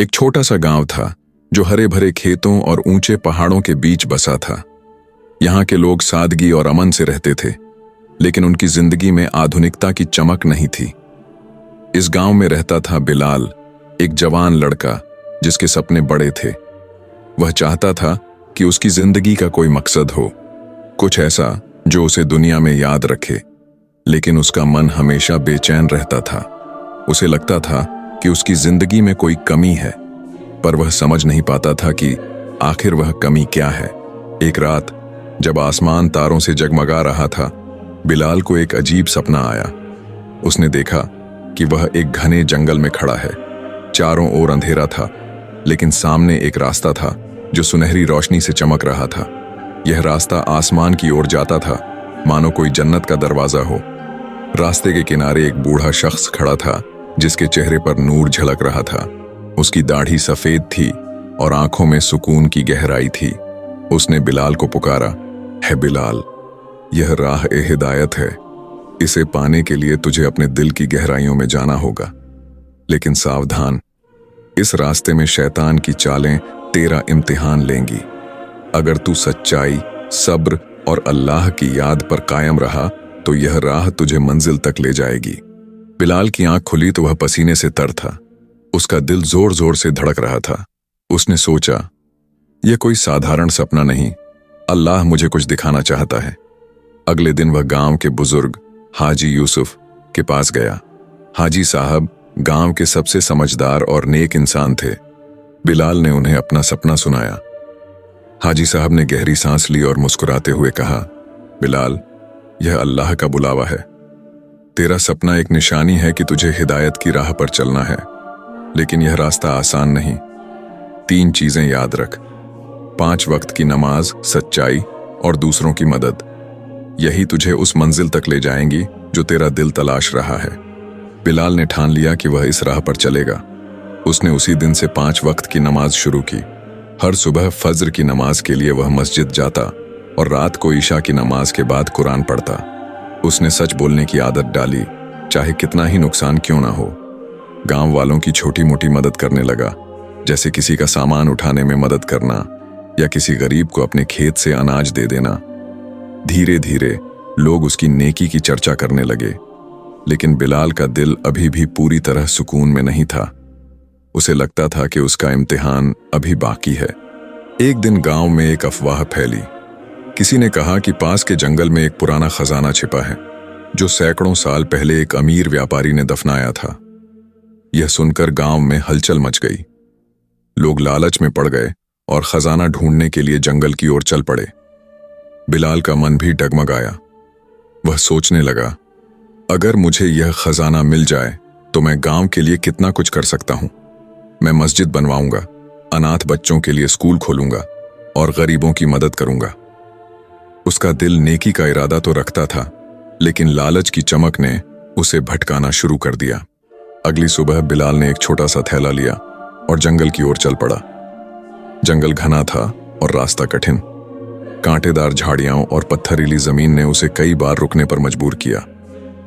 एक छोटा सा गांव था जो हरे भरे खेतों और ऊंचे पहाड़ों के बीच बसा था। यहाँ के लोग सादगी और अमन से रहते थे, लेकिन उनकी जिंदगी में आधुनिकता की चमक नहीं थी। इस गांव में रहता था बिलाल, एक जवान लड़का जिसके सपने बड़े थे। वह चाहता था कि उसकी जिंदगी का कोई मकसद हो, कुछ ऐसा जो उसे दुनिया में याद रखे, लेकिन उसका मन हमेशा बेचैन रहता था। उसे लगता था कि उसकी जिंदगी में कोई कमी है, पर वह समझ नहीं पाता था कि आखिर वह कमी क्या है। एक रात जब आसमान तारों से जगमगा रहा था, बिलाल को एक अजीब सपना आया। उसने देखा कि वह एक घने जंगल में खड़ा है। चारों ओर अंधेरा था, लेकिन सामने एक रास्ता था जो सुनहरी रोशनी से चमक रहा था। यह रास्ता आसमान की ओर जाता था, मानो कोई जन्नत का दरवाजा हो। रास्ते के किनारे एक बूढ़ा शख्स खड़ा था जिसके चेहरे पर नूर झलक रहा था। उसकी दाढ़ी सफेद थी और आंखों में सुकून की गहराई थी। उसने बिलाल को पुकारा, है बिलाल, यह राह-ए-हिदायत है। इसे पाने के लिए तुझे अपने दिल की गहराइयों में जाना होगा, लेकिन सावधान, इस रास्ते में शैतान की चालें तेरा इम्तिहान लेंगी। अगर तू सच्चाई, सब्र और अल्लाह की याद पर कायम रहा तो यह राह तुझे मंजिल तक ले जाएगी। बिलाल की आंख खुली तो वह पसीने से तर था। उसका दिल जोर जोर से धड़क रहा था। उसने सोचा, यह कोई साधारण सपना नहीं, अल्लाह मुझे कुछ दिखाना चाहता है। अगले दिन वह गांव के बुजुर्ग हाजी यूसुफ के पास गया। हाजी साहब गांव के सबसे समझदार और नेक इंसान थे। बिलाल ने उन्हें अपना सपना सुनाया। हाजी साहब ने गहरी सांस ली और मुस्कुराते हुए कहा, बिलाल, यह अल्लाह का बुलावा है। तेरा सपना एक निशानी है कि तुझे हिदायत की राह पर चलना है, लेकिन यह रास्ता आसान नहीं। 3 चीजें याद रख, 5 वक्त की नमाज, सच्चाई और दूसरों की मदद। यही तुझे उस मंजिल तक ले जाएंगी जो तेरा दिल तलाश रहा है। बिलाल ने ठान लिया कि वह इस राह पर चलेगा। उसने उसी दिन से 5 वक्त की नमाज शुरू की। हर सुबह फज्र की नमाज के लिए वह मस्जिद जाता और रात को ईशा की नमाज के बाद कुरान पढ़ता। उसने सच बोलने की आदत डाली, चाहे कितना ही नुकसान क्यों ना हो। गांव वालों की छोटी मोटी मदद करने लगा, जैसे किसी का सामान उठाने में मदद करना या किसी गरीब को अपने खेत से अनाज दे देना। धीरे धीरे लोग उसकी नेकी की चर्चा करने लगे, लेकिन बिलाल का दिल अभी भी पूरी तरह सुकून में नहीं था। उसे लगता था कि उसका इम्तिहान अभी बाकी है। एक दिन गांव में एक अफवाह फैली। किसी ने कहा कि पास के जंगल में एक पुराना खजाना छिपा है, जो सैकड़ों साल पहले एक अमीर व्यापारी ने दफनाया था। यह सुनकर गांव में हलचल मच गई। लोग लालच में पड़ गए और खजाना ढूंढने के लिए जंगल की ओर चल पड़े। बिलाल का मन भी डगमगाया। वह सोचने लगा, अगर मुझे यह खजाना मिल जाए तो मैं गांव के लिए कितना कुछ कर सकता हूं। मैं मस्जिद बनवाऊंगा, अनाथ बच्चों के लिए स्कूल खोलूंगा और गरीबों की मदद करूंगा। उसका दिल नेकी का इरादा तो रखता था, लेकिन लालच की चमक ने उसे भटकाना शुरू कर दिया। अगली सुबह बिलाल ने एक छोटा सा थैला लिया और जंगल की ओर चल पड़ा। जंगल घना था और रास्ता कठिन। कांटेदार झाड़ियां और पत्थरीली जमीन ने उसे कई बार रुकने पर मजबूर किया,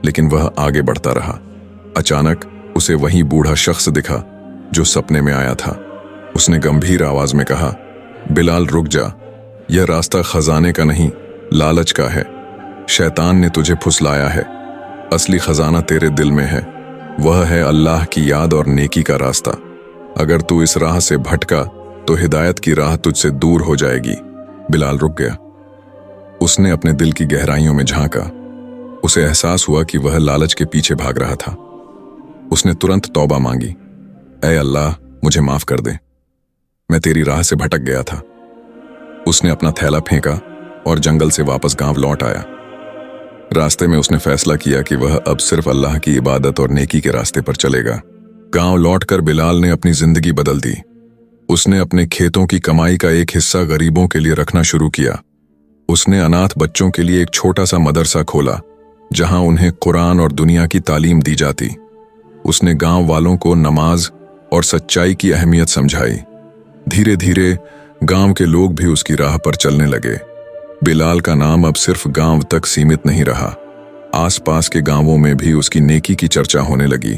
लेकिन वह आगे बढ़ता रहा। अचानक उसे वही बूढ़ा शख्स दिखा जो सपने में आया था। उसने गंभीर आवाज में कहा, बिलाल रुक जा, यह रास्ता खजाने का नहीं, लालच का है। शैतान ने तुझे फुसलाया है। असली खजाना तेरे दिल में है, वह है अल्लाह की याद और नेकी का रास्ता। अगर तू इस राह से भटका तो हिदायत की राह तुझसे दूर हो जाएगी। बिलाल रुक गया। उसने अपने दिल की गहराइयों में झांका। उसे एहसास हुआ कि वह लालच के पीछे भाग रहा था। उसने तुरंत तौबा मांगी, ऐ अल्लाह, मुझे माफ कर दे, मैं तेरी राह से भटक गया था। उसने अपना थैला फेंका और जंगल से वापस गांव लौट आया। रास्ते में उसने फैसला किया कि वह अब सिर्फ अल्लाह की इबादत और नेकी के रास्ते पर चलेगा। गांव लौटकर बिलाल ने अपनी जिंदगी बदल दी। उसने अपने खेतों की कमाई का एक हिस्सा गरीबों के लिए रखना शुरू किया। उसने अनाथ बच्चों के लिए एक छोटा सा मदरसा खोला, जहां उन्हें कुरान और दुनिया की तालीम दी जाती। उसने गांव वालों को नमाज और सच्चाई की अहमियत समझाई। धीरे धीरे गांव के लोग भी उसकी राह पर चलने लगे। बिलाल का नाम अब सिर्फ गांव तक सीमित नहीं रहा, आसपास के गांवों में भी उसकी नेकी की चर्चा होने लगी।